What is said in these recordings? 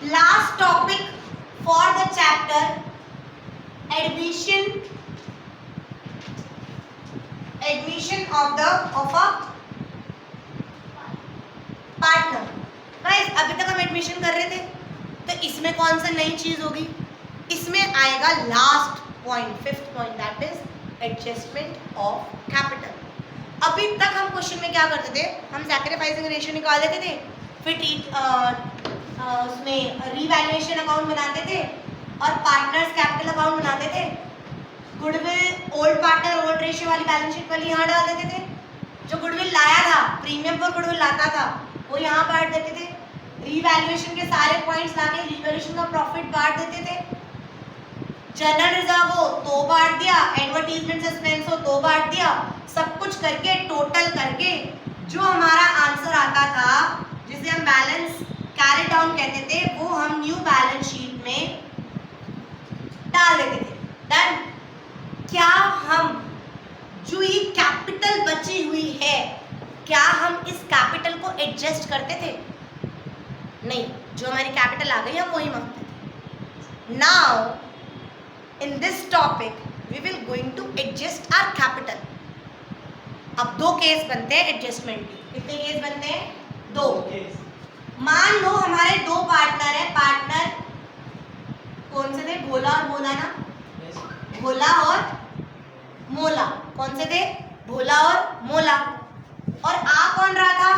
Last topic for the chapter admission of a partner. Guys, अभी तक हम admission कर रहे थे, तो इसमें कौन सा नई चीज होगी? इसमें आएगा last point, fifth point, that is adjustment of capital. अभी तक हम क्वेश्चन में क्या करते थे? हम सैक्रिफाइसिंग रेशियो निकाल देते थे, फिर उसमें रिवैल्यूएशन अकाउंट बनाते थे और पार्टनर्स कैपिटल अकाउंट बनाते थे. Goodwill old partner old ratio वाली बैलेंस शीट वाली यहाँ डाल देते थे. जो गुडविल लाया था, प्रीमियम पर गुडविल लाता था, वो यहाँ बांट देते थे. रिवैल्यूएशन के सारे पॉइंट्स लाके रिवैल्यूएशन का प्रॉफिट बांट देते थे. जनरल रिजर्व हो तो बांट दिया, एडवर्टीजमेंट एक्सपेंस हो तो बांट दिया. सब कुछ करके टोटल करके जो हमारा आंसर आता था, जिसे हम बैलेंस कैरी डाउन कहते थे, वो हम न्यू बैलेंस शीट में डाल देते थे. डन. क्या हम जो ये कैपिटल बची हुई है, क्या हम इस कैपिटल को एडजस्ट करते थे? नहीं. जो हमारी कैपिटल आ गई हम वही मांगते थे. Now in this topic we will going to adjust our capital. अब दो केस बनते हैं एडजस्टमेंट के. कितने केस बनते हैं? दो. मान लो हमारे दो पार्टनर है. पार्टनर कौन से थे? भोला और मोला ना. भोला और मोला. कौन से थे? भोला और मोला. और आ कौन रहा था?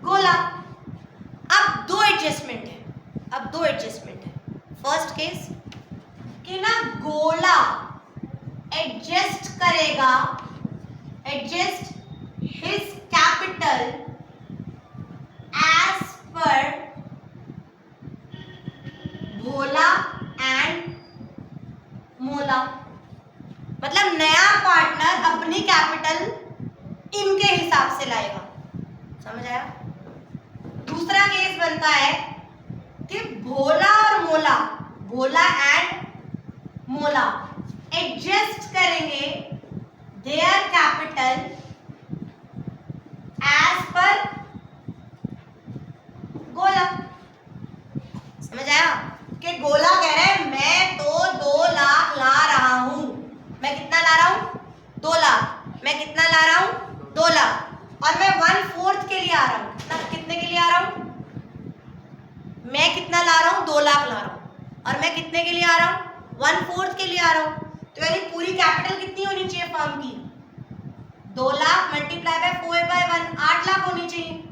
गोला. अब दो एडजस्टमेंट है. फर्स्ट केस कि ना गोला एडजस्ट करेगा, adjust his capital as per Bhola and मोला. मतलब नया पार्टनर अपनी कैपिटल इनके हिसाब से लाएगा. समझ आया? दूसरा केस बनता है कि भोला और मोला, भोला एंड मोला एडजस्ट करेंगे देयर कैपिटल एज पर गोला. समझ आया? कि गोला कह रहा है मैं तो 2 लाख ला रहा हूं. मैं कितना ला रहा हूं? 2 लाख. मैं कितना ला रहा हूं? 2 लाख. और मैं 1/4 के लिए आ रहा हूं. तब कितने के लिए आ रहा हूं? मैं कितना ला रहा हूं? 2 लाख ला रहा हूं. और मैं कितने के लिए आ रहा हूं? 1/4 के लिए आ रहा हूं. तो यानी पूरी कैपिटल कितनी होनी चाहिए फर्म की? 2 लाख मल्टीप्लाई बाय 4/1, 8 लाख होनी चाहिए.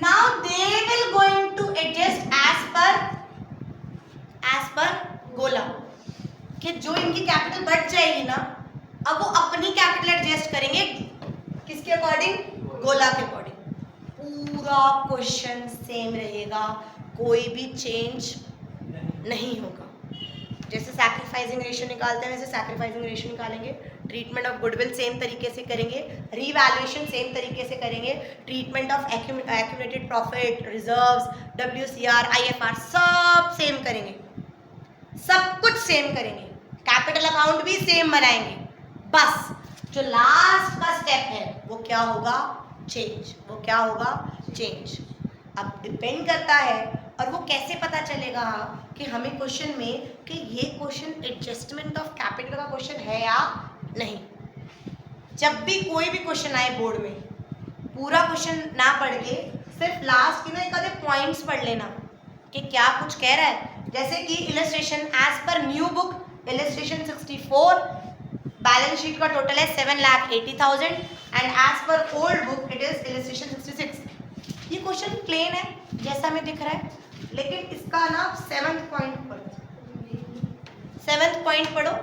Now they will going to adjust as per गोला. कि जो इनकी कैपिटल बढ़ जाएगी ना, अब वो अपनी कैपिटल एडजस्ट करेंगे किसके अकॉर्डिंग? गोला के अकॉर्डिंग. पूरा क्वेश्चन सेम रहेगा, कोई भी चेंज नहीं होगा. जैसे सैक्रिफाइसिंग रेशियो निकालते हैं वैसे सैक्रिफाइसिंग रेशियो निकालेंगे. ट्रीटमेंट ऑफ गुडविल सेम तरीके से करेंगे. रिवैल्यूएशन सेम तरीके से करेंगे. Treatment of accumulated profit, reserves, WCR, IFR सब सेम करेंगे. सब कुछ सेम करेंगे. कैपिटल अकाउंट भी सेम बनाएंगे. बस जो लास्ट का स्टेप है वो क्या होगा? चेंज. वो क्या होगा? चेंज. अब डिपेंड करता है और वो कैसे पता चलेगा कि हमें क्वेश्चन में कि ये क्वेश्चन एडजस्टमेंट ऑफ कैपिटल का क्वेश्चन है या नहीं. जब भी कोई भी क्वेश्चन आए बोर्ड में, पूरा क्वेश्चन ना पढ़ के सिर्फ लास्ट के ना एक आधे पॉइंट्स पढ़ लेना कि क्या कुछ कह रहा है. जैसे कि illustration as per new book illustration 64 balance sheet का टोटल है 7,80,000 and as per old book it is illustration 66. ये क्वेश्चन प्लेन है जैसा हमें दिख रहा है, लेकिन इसका ना 7th पॉइंट पढ़ो. 7th पॉइंट पढ़ो.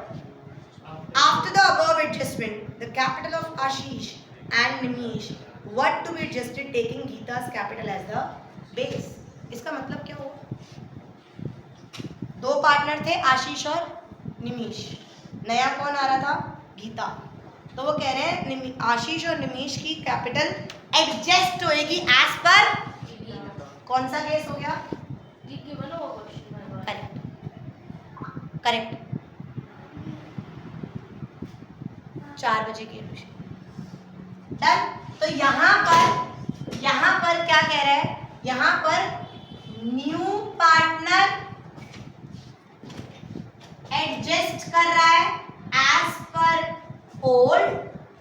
After the above adjustment, the capital of Ashish and Nimish, what to be adjusted taking Geeta's capital as the base? इसका मतलब क्या हुआ? दो पार्टनर थे, आशीष और निमीश. नया कौन आ रहा था? गीता. तो वो कह रहे हैं आशीष और निमीश की कैपिटल एडजस्ट होएगी एज पर कौन सा केस हो गया? करेक्ट. करेक्ट. 4 बजे की एडमिशन. डन. तो यहाँ पर क्या कह रहा है यहाँ पर न्यू पार्टनर एडजस्ट कर रहा है एज पर ओल्ड,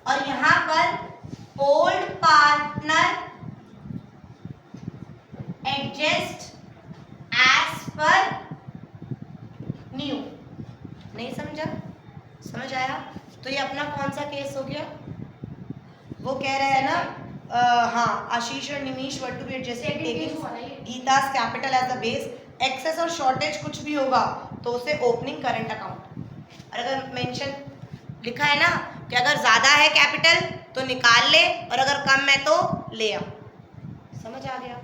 और यहाँ पर old partner adjust as per new. नहीं समझा? समझ आया? तो ये अपना कौन सा केस हो गया? वो कह रहे हैं ना, हाँ, आशीष और Nimish were to be adjusted taking Geeta's capital as a base. Excess और शॉर्टेज कुछ भी होगा तो उसे ओपनिंग करंट अकाउंट, और अगर मेंशन लिखा है ना कि अगर ज्यादा है कैपिटल तो निकाल ले और अगर कम है तो ले आ। समझ आ गया?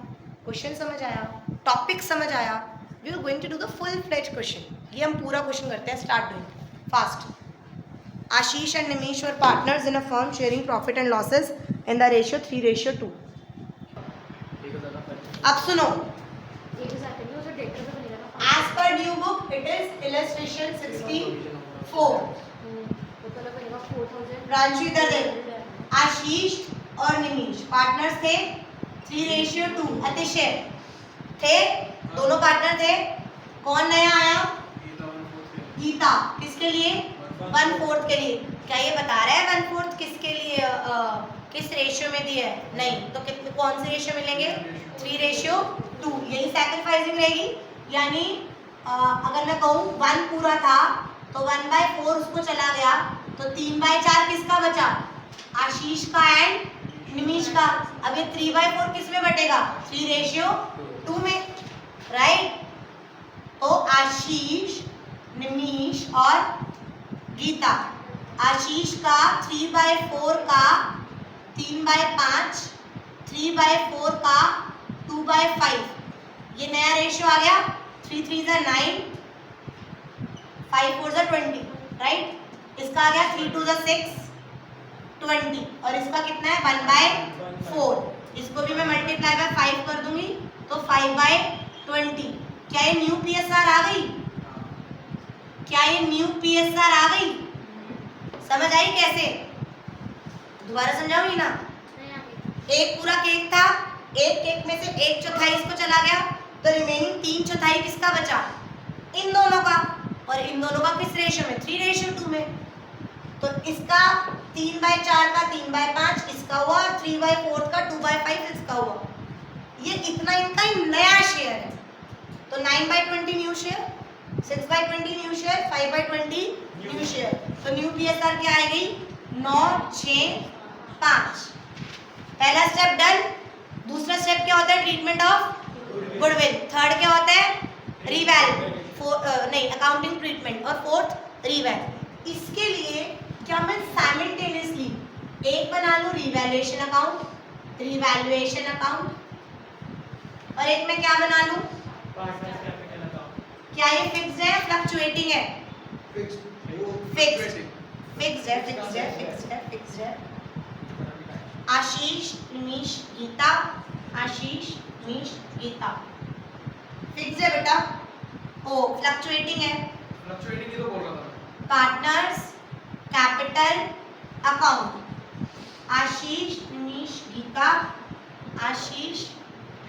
क्वेश्चन समझ आया? टॉपिक समझ आया? We are going to do the full fledge question. ये हम पूरा क्वेश्चन करते हैं। Start doing fast. Ashish and Nimish were partners in a firm sharing profit and losses in the ratio 3:2. अब सुनो, as per new book it is illustration 64. रांचू इधर देख। आशीष और निमीश पार्टनर्स थे 3:2। अतिशय थे, दोनों पार्टनर थे। कौन नया आया? गीता। किसके लिए? 1/4 के लिए। क्या ये बता रहा है 1/4 किसके लिए, किस रेशियो में दिया है? नहीं। तो कितने, कौन से रेशियो मिलेंगे? 3:2। यही सैक्रिफाइसिंग रहेगी। यानी अगर मैं कहूँ 1 पूरा था तो 1/4 उसको चला गया, तो 3/4 किसका बचा? आशीष का एंड निमीश का। अब ये 3/4 किस में बटेगा? 3:2 में, राइट? तो आशीष, निमीश और गीता। आशीष का 3/4 का 3/5, 3/4 का 2/5। ये नया रेशियो आ गया। 3 3 9, 5 4 20, राइट? इसका आ गया 3 2 6, 20, और इसका कितना है? 1/4। इसको भी मैं मल्टीप्लाई बाय 5 कर दूंगी तो 5/20। क्या ये न्यू PSR आ गई? क्या ये न्यू PSR आ गई? समझ आई कैसे? दोबारा समझाऊंगी ना। एक पूरा केक था, एक केक में से 1/4 इसको चला गया, तो रिमेनिंग 3/4 किसका बचा? इन दोनों का। और इन दोनों का किस रेशियो में? 3:2 में। तो इसका 3/4 का 3/5 इसका हुआ, 3/4 का 2/5 इसका हुआ। ये इतना इनका नया शेयर है। तो 9/20 new share, 6/20 new share, 5/20 new share. तो न्यू PSR क्या आएगी? 9 6 5। पहला स्टेप डन। दूसरा स्टेप क्या होता है? Treatment of goodwill. थर्ड क्या होता है? रीवैल्यू। नहीं, अकाउंटिंग ट्रीटमेंट। और फोर्थ रीवैल्यू। इसके लिए क्या मैं साइमल्टेनियसली एक बना लूं रीवैल्यूएशन अकाउंट, रीवैल्यूएशन अकाउंट, और एक में क्या बना लूं? क्या ये फिक्स्ड है, फ्लक्चुएटिंग है? फिक्स्ड है। आशीष, निमीश, गीता। आशीष, निमीश, गीता। फिक्स्ड है बेटा। ओ, फ्लक्चुएटिंग है। फ्लक्चुएटिंग ही तो बोल रहा था। Partners capital account. Ashish, Nimish, Geeta. Ashish,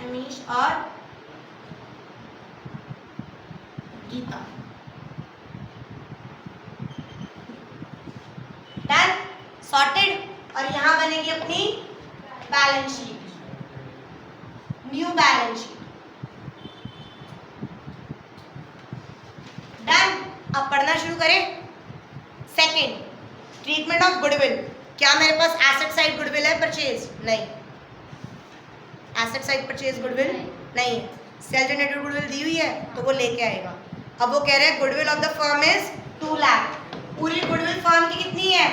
Nimish और गीता। Done, sorted. और यहां बनेगी अपनी balance sheet, new balance sheet. Done. अब पढ़ना शुरू करें। Second, treatment of goodwill. क्या मेरे पास एसेट साइड गुडविल है परचेज? नहीं। एसेट साइड परचेज गुडविल नहीं है। सेल जनरेटेड गुडविल दी हुई है तो वो लेके आएगा। अब वो कह रहे हैं goodwill of the firm is 2 lakh. पूरी गुडविल फर्म की कितनी है?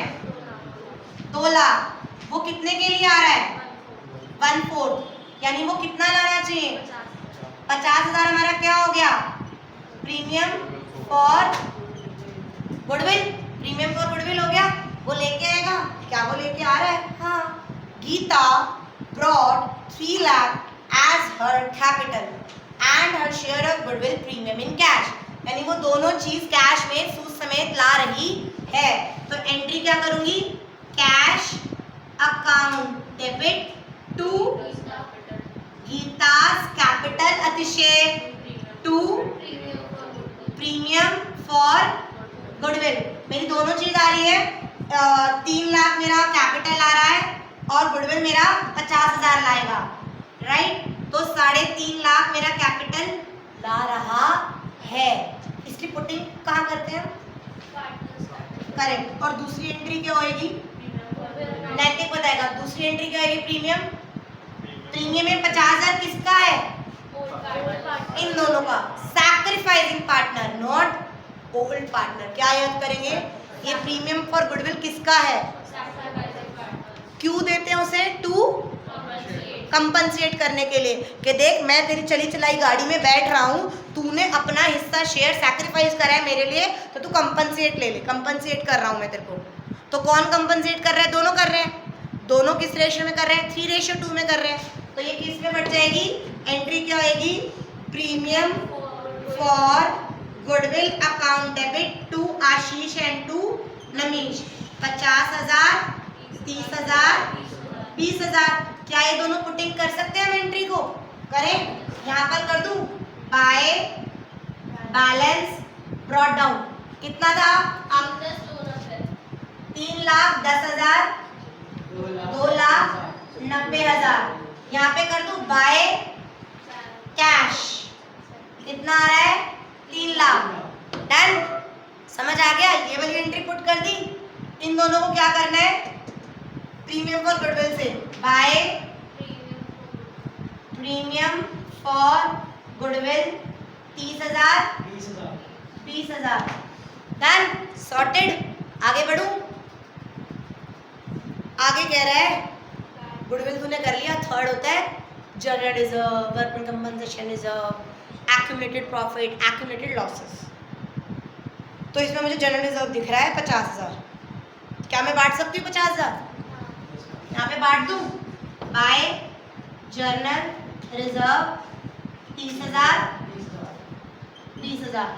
2 लाख। वो कितने के लिए आ रहा है? 1/4। यानी वो कितना लाना चाहिए? 50,000। हमारा क्या हो गया? Premium for goodwill. Premium for goodwill हो गया। वो लेके आएगा। क्या वो लेके आ रहा है? हाँ। Gita brought 3 lakh as her capital and her share of goodwill premium in cash। यानी वो दोनों चीज कैश में सूद समेत ला रही है। तो एंट्री क्या करूंगी? Cash account debit to Geeta's capital अतिशय टू प्रीमियम फॉर गुडविल। मेरी दोनों चीज आ रही है, 3 लाख मेरा कैपिटल आ रहा है और गुडविल मेरा 50,000 लाएगा, राइट। तो 3.5 लाख मेरा कैपिटल ला रहा है, इसकी पुटिंग कहाँ करते हैं? करेक्ट। और दूसरी एंट्री क्या होएगी? नैतिक बताएगा। दूसरी एंट्री क्या होएगी? प्रीमियम। प्रीमियम में 50,000 किसका है? इन दोनों का। Sacrificing partner not old partner. क्या याद करेंगे? ये प्रीमियम फॉर गुडविल किसका है? क्यों देते हैं उसे? टू कंपनसेट करने के लिए कि देख मैं तेरी चली चलाई गाड़ी में बैठ रहा हूँ, तूने अपना हिस्सा शेयर सैक्रिफाइस करा है मेरे लिए, तो तू कंपनसेट ले ले। कंपनसेट कर रहा हूँ मैं तेरे को। तो कौन कंपनसेट कर रहा है? दोनों कर रहे हैं। दोनों किस रेशियो में कर रहे हैं? 3:2 में कर रहे हैं। तो ये किस में बढ़ जाएगी? एंट्री क्या होगी? Premium for goodwill account debit to Ashish and to Namish. 50,000, 30,000, 20,000। क्या ये दोनों पुटिंग कर सकते हैं हम एंट्री को? करें। यहाँ पर कर दूं बाय बैलेंस ब्रॉट डाउन। कितना था? 3,10,000, 2,90,000। यहाँ पे कर दूं बाय कैश। कितना आ रहा है? 3 लाख। डन। समझ आ गया? ये वाली एंट्री पुट कर दी। इन दोनों को क्या करना है? प्रीमियम फॉर गुडविल से by premium for goodwill 30,000, 20,000। Done. Sorted. आगे बढ़ूं? आगे कह रहा है गुडविल तूने कर लिया। थर्ड होता है general reserve, workman compensation reserve, accumulated profit, accumulated losses. तो इसमें मुझे जनरल रिजर्व दिख रहा है 50,000। क्या मैं बांट सकती हूँ 50,000? यहाँ पे बांट दूं by journal reserve 30,000, 20,000।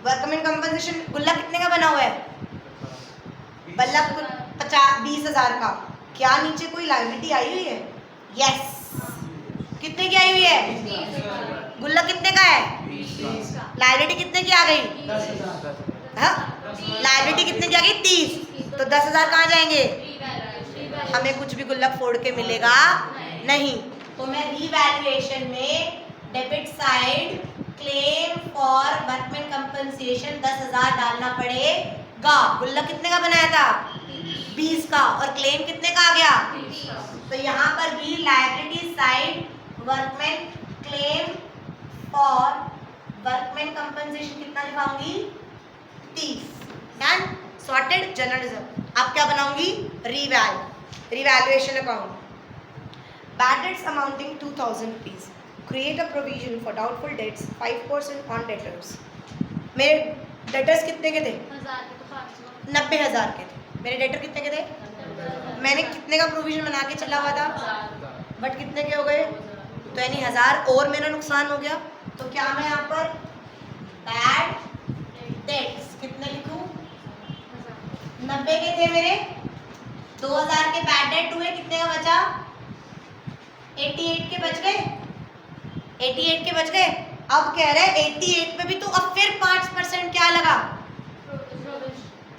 Workman compensation गुल्ला कितने का बना हुआ है? बल्लभ 20,000 का। क्या नीचे कोई लायबिलिटी आई हुई है? यस। कितने की आई हुई है? गुल्ला कितने का है? लायबिलिटी कितने की आ गई? लायबिलिटी कितने की आ गई? 30। तो 10,000 कहाँ जाएंगे? हमें कुछ भी गुल्लक फोड़ के मिलेगा नहीं। तो मैं रीवैल्यूएशन में debit side claim for workman compensation 10,000 डालना पड़ेगा। गुल्लक कितने का बनाया था? 20 का। और क्लेम कितने का आ गया? तो यहाँ पर भी liability side workman claim for workman compensation कितना लिखाऊंगी? 30। डन। सॉर्टेड। General reserve. अब क्या बनाऊंगी? Revaluation account. Bad debts amounting 2,000 rupees. Create a provision for doubtful debts 5% on debtors. मेरे डेटर्स कितने के थे? 90,000 के थे। मेरे डेटर कितने के थे? मैंने कितने का प्रोविजन बना के चला हुआ था? बट कितने के हो गए? तो यानी 1,000 और मेरा नुकसान हो गया। तो क्या मैं यहाँ पर बैड डेट्स कितने लिखूं? 90 के थे मेरे, 2,000 के बैड डेट हुए। कितने का बचा? 88 के बच गए। 88 के बच गए। अब कह रहे हैं 88 पे भी तो अब फिर 5% क्या लगा?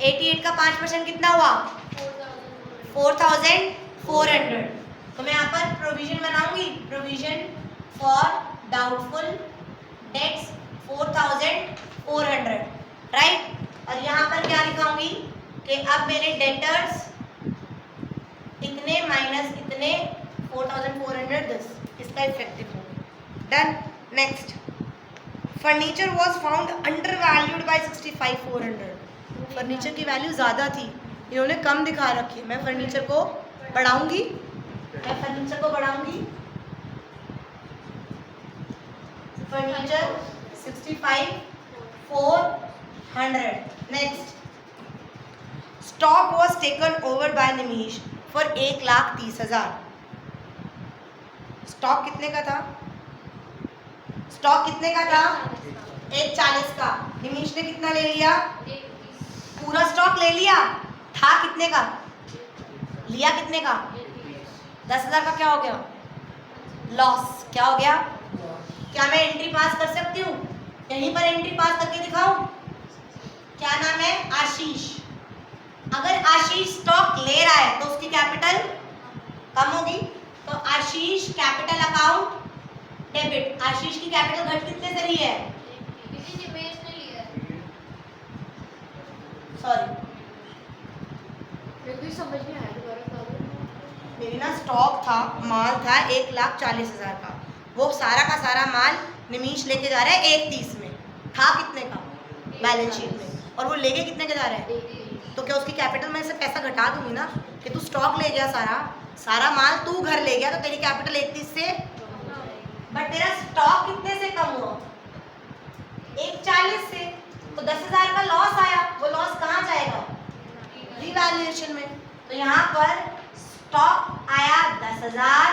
88 का 5% कितना हुआ? 4,400। तो मैं यहाँ पर प्रोविजन बनाऊंगी। Provision for doubtful debts 4,400, right. और यहाँ पर क्या लिखाऊंगी कि अब मेरे डेटर्स इतने माइनस इतने 4,400 10। इसका इफेक्टिव होगा। Done. Next. Furniture was found under valued by 65,400। Furniture की वैल्यू ज़्यादा थी, इन्होंने कम दिखा रखी है। मैं फर्नीचर को बढ़ाऊंगी। Furniture 65,400। Next. Stock was taken over by Nimish for 1,30,000। Stock कितने का था? 1,40 का। निमीश ने कितना ले लिया? पूरा स्टॉक ले लिया। था कितने का? लिया कितने का? 10,000 का क्या हो गया? लॉस। क्या हो गया? क्या मैं एंट्री पास कर सकती हूँ? यहीं पर एंट्री पास करके दिखाऊं? क्या नाम है? आशीष। अगर आशीष स्टॉक ले रहा है तो उसकी कैपिटल कम होगी, तो आशीष कैपिटल अकाउंट डेबिट। आशीष की कैपिटल घट कितने से रही है? सॉरी, समझ नहीं आया, दोबारा बता दो। मेरी ना स्टॉक था, माल था 1,40,000 का, वो सारा का सारा माल निमीश लेके जा रहा है 1,30 में। था कितने का बैलेंस शीट में, और वो लेके कितने के जा रहा है? तो क्या उसकी कैपिटल में से पैसा घटा दूंगी ना कि तू स्टॉक ले गया, सारा माल तू घर ले गया, तो तेरी कैपिटल 1,30 से, बट तेरा स्टॉक कितने से कम हुआ? 1,40 से। तो 10,000 का लॉस आया। वो लॉस कहाँ जाएगा? रिवैल्यूएशन में। तो यहाँ पर स्टॉक आया 10,000,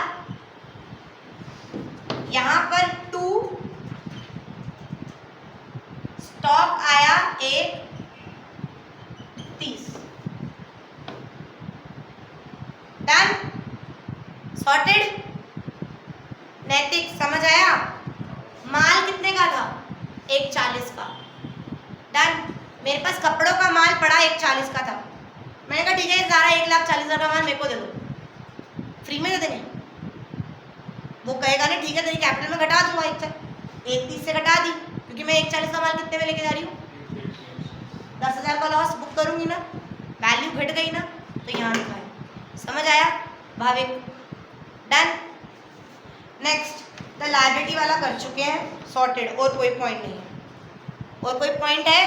यहाँ पर 2, स्टॉक आया 1,30। डन? सॉर्टेड? नैतिक? समझ आया? माल कितने का था? 1,40 का। डन? मेरे पास कपड़ों का माल पड़ा 1,40 का था। मैंने कहा ठीक है, सारा 1,40,000 का माल मेरे को दे दो, फ्री में दे देंगे। वो कहेगा ना ठीक है, तेरी कैपिटल में घटा दूंगा 1,30 से घटा दी, क्योंकि मैं 1,40 का माल कितने में लेके जा रही हूँ? 10,000 का लॉस बुक करूंगी ना, वैल्यू घट गई ना, तो यहाँ लिखा है। समझ आया Bhavik? Done? Next, the liability वाला कर चुके हैं, सॉर्टेड, और कोई पॉइंट नहीं है। और कोई पॉइंट है?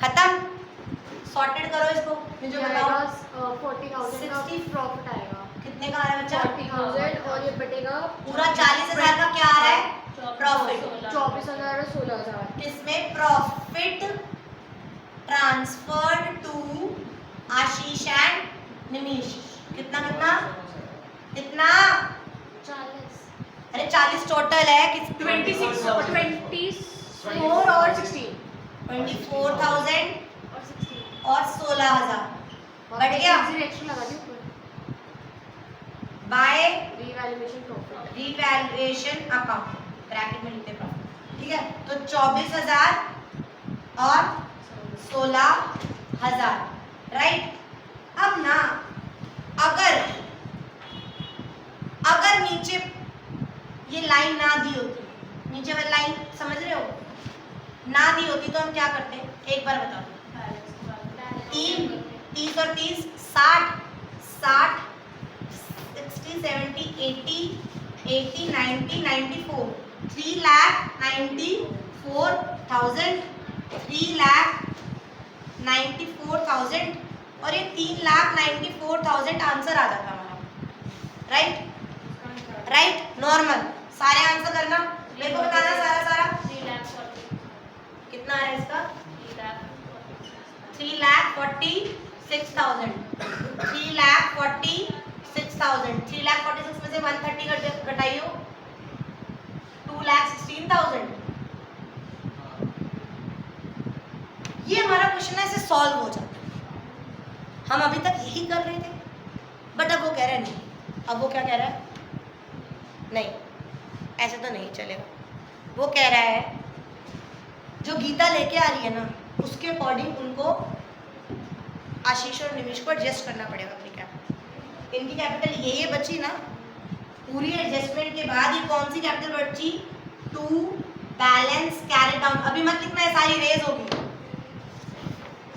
खत्म। सॉर्टेड करो इसको, मुझे बताओ। 40,000 का प्रॉफिट आएगा। कितने का आ रहा है बच्चा? 40,000, और ये बटेगा पूरा 40,000 का क्या आ रहा है? प्रॉफिट। 24,000 और 16,000। किसमें? Profit transferred to Ashish and Nimish. कितना कितना कितना? 40। अरे 40 टोटल है, किस 24 और 16 24,000 और 16 और 16,000 बढ़ गया। एक्स्ट्रा लगा दी ऊपर। By revaluation profit. Revaluation account, bracket में लिखते प्रॉफिट। ठीक है, तो 24,000 और 16,000, राइट? अब ना अगर नीचे ये लाइन ना दी होती, नीचे वाली लाइन समझ रहे हो, ना दी होती तो हम क्या करते? एक बार बता दो। 30 और 30 60 60 60 70 80 80 90 94 3,94,000 3,94,000 और ये 3,94,000 आंसर आ जाता हमारा, राइट? राइट? नॉर्मल सारे आंसर करना, मेरे को बताना सारा कितना है इसका? 3,46,000 3,46,000 3,46 में से 130 घटाइयो, 2,16,000। ये हमारा क्वेश्चन है, इसे सॉल्व हो जाता है। हम अभी तक यही कर रहे थे, बट अब वो कह रहा है नहीं। अब वो क्या कह रहा है? नहीं, ऐसे तो नहीं चलेगा। वो कह रहा है जो गीता लेके आ रही है ना, उसके अकॉर्डिंग उनको आशीष और निमिष को एडजस्ट करना पड़ेगा अपनी कैपिटल। इनकी कैपिटल ये बची ना, पूरी एडजस्टमेंट के बाद ये कौन सी कैपिटल बची? To balance carry down. अभी मत लिखना है, सारी रेज होगी।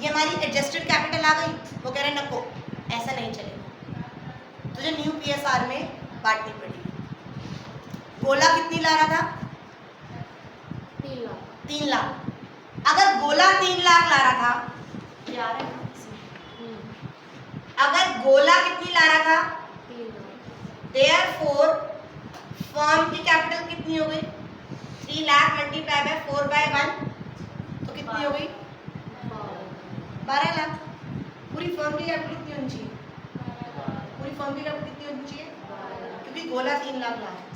ये हमारी एडजस्टेड कैपिटल आ गई। वो कह रहे हैं नको, ऐसा नहीं चलेगा, तुझे न्यू पीएसआर में बांटनी पड़ेगी। गोला कितनी ला रहा था? 3 लाख। 3 लाख। अगर गोला 3 लाख ला रहा था, यार है ना, अगर गोला कितनी ला रहा था? 3 लाख। देयरफॉर फर्म की कैपिटल कितनी हो गई? 3 लाख मल्टीप्लाई बाय 4/1, तो कितनी हो गई? 12 लाख। पूरी फर्म की कैपिटल कितनी होनी चाहिए? पूरी फर्म की कैपिटल कितनी होनी चाहिए? क्योंकि गोला 3 लाख ला है।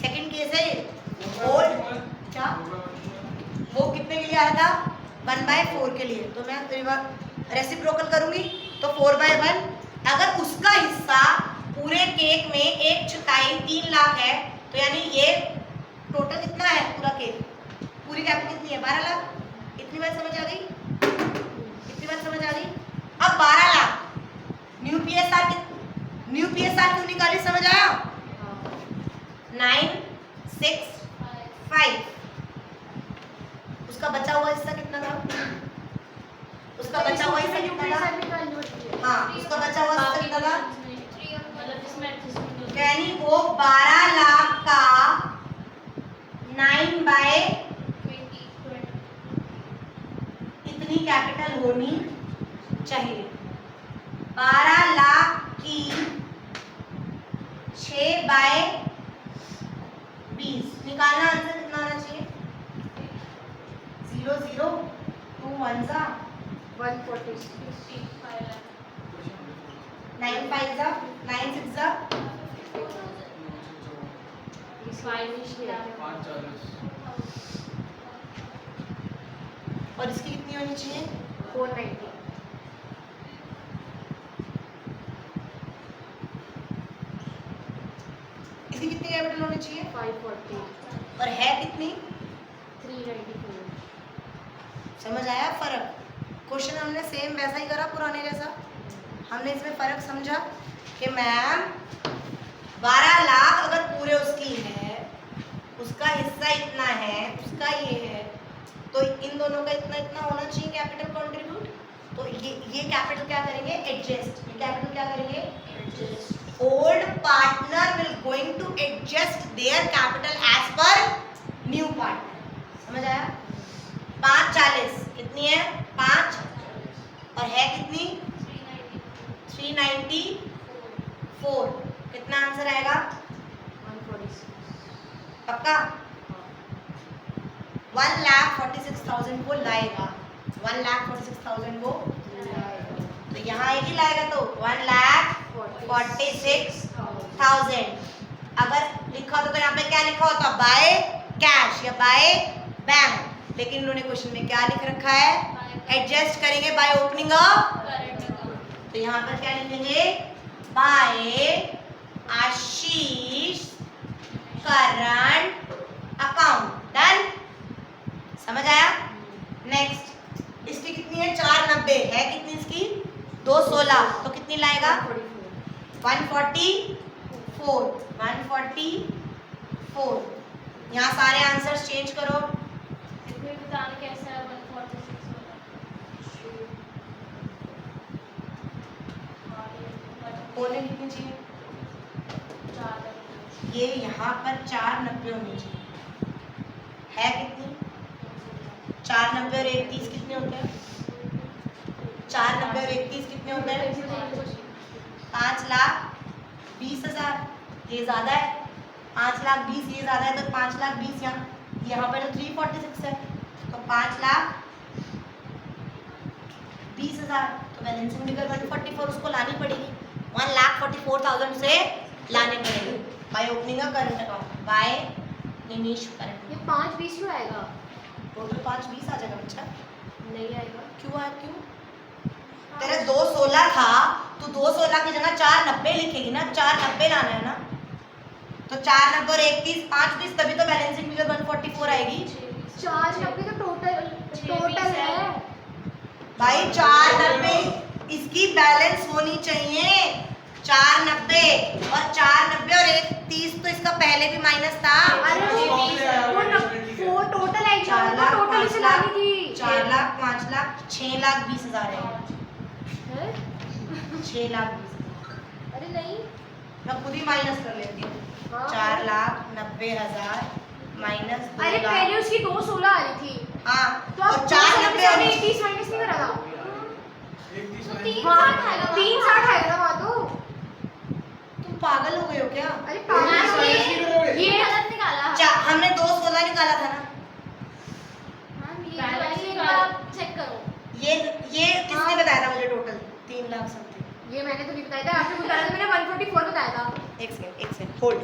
सेकंड केस है ये, गोल्ड क्या वो कितने के लिए आया था? 1/4 के लिए। तो मैं रेसिप्रोकल करूंगी तो 4/1। अगर उसका हिस्सा पूरे केक में 1/4 3 लाख है, तो यानी ये टोटल कितना है पूरा केस, पूरी कैपिटल कितनी है 12 लाख। इतनी बात समझ आ गई, इतनी बात समझ आ गई। अब 12 लाख न्यू पीएसआर क्यों निकाली, समझ आया? 965 उसका बचा हुआ हिस्सा कितना था, उसका बचा हुआ हिस्सा कितना था? हाँ, उसका बचा हुआ हिस्सा कितना था? यानी वो 12 लाख का 9/20 इतनी कैपिटल होनी चाहिए। 12 लाख की 6/20 निकालना, आंसर कितना आना चाहिए? 0 0 2 1 जा 140 9 5 जा 9 6 जा 540 और इसकी कितनी होनी चाहिए? 490 इसकी कितनी कैपिटल होनी चाहिए? 540 और है कितनी? 394 समझ आया फर्क? क्वेश्चन हमने सेम वैसा ही करा पुराने जैसा। हमने इसमें फर्क समझा कि मैम 12 लाख अगर पूरे उसकी है, उसका हिस्सा इतना है, उसका ये है, तो इन दोनों का इतना इतना होना चाहिए कैपिटल कंट्रीब्यूट। तो ये कैपिटल क्या करेंगे? एडजस्ट। ये कैपिटल क्या करेंगे? Adjust. Old partner will going to adjust their capital as per new partner. समझ आया? 540 कितनी है? 5 और है कितनी? 394। कितना आंसर आएगा? 146 पक्का? 1,46,000 वो लाएगा, 1,46,000 वो, तो यहाँ एक ही लाएगा तो 1,46,000। अगर लिखा होता तो यहाँ पे क्या लिखा होता? बाय कैश या बाय बैंक, लेकिन इन्होंने क्वेश्चन में क्या लिख रखा है? एडजस्ट करेंगे बाय ओपनिंग अप, तो यहाँ पर क्या लिखेंगे? बाय आशीष करंट अकाउंट। डन? समझ आया? नेक्स्ट, इसकी कितनी है? 490 है। कितनी इसकी? 216, तो कितनी लाएगा? 144। 144। यहाँ सारे आंसर्स चेंज करो। इसमें बताना कैसा है 146 होने कितनी चाहिए? वाला ये यहाँ पर 490 होनी चाहिए। है कितनी? 490 और 130 कितने होते हैं? 490 और 130 कितने होते हैं? 5,20,000। ये ज्यादा है। 5,20,000 ये ज्यादा है, तो 5,20,000 यहाँ पर तो 346 है, तो 5,20,000। तो बैलेंसिंग फिगर 144 उसको लानी पड़ेगी। 1,44,000 से लाने पड़ेंगे by opening a current account, by Nimish current. ये 520 क्यों आएगा? टोटल 520 आ जाएगा बच्चा। नहीं आएगा। क्यों आया? क्यों? तेरा 216 था, तो 216 की जगह 490 लिखेगी ना, 490 लाना है ना, तो 490 और 130 520, तभी तो बैलेंसिंग फिगर 144 आएगी। 490 तो टोटल है भाई 490 इसकी बैलेंस होनी चाहिए। 490 और 490 और 130 तो इसका पहले भी माइनस था। अरे वो टोटल है, 4 लाख, टोटल 5 इसे लाख, लानी थी। 4 लाख 5 लाख 6,20,000 है। है? 6,20,000 अरे नहीं। मैं खुद ही माइनस कर लेती हूँ। हाँ। 4,90,000 माइनस 2 अरे लाख। पहले उसकी 216 आ रही थी, हाँ, तो और अब 490 और 30 माइनस नहीं करा था। 130 हाँ 360 आएगा ना वहाँ तो। तुम पागल हो गए हो क्या? अरे ये गलत निकाला। हमने 216 निकाला था ना। चेक करो। ये किसने बताया था मुझे? Total 3 lakh something. ये मैंने तो नहीं बताया था, आपने बताया था, मैंने 144 बताया था। एक सेकंड होल्ड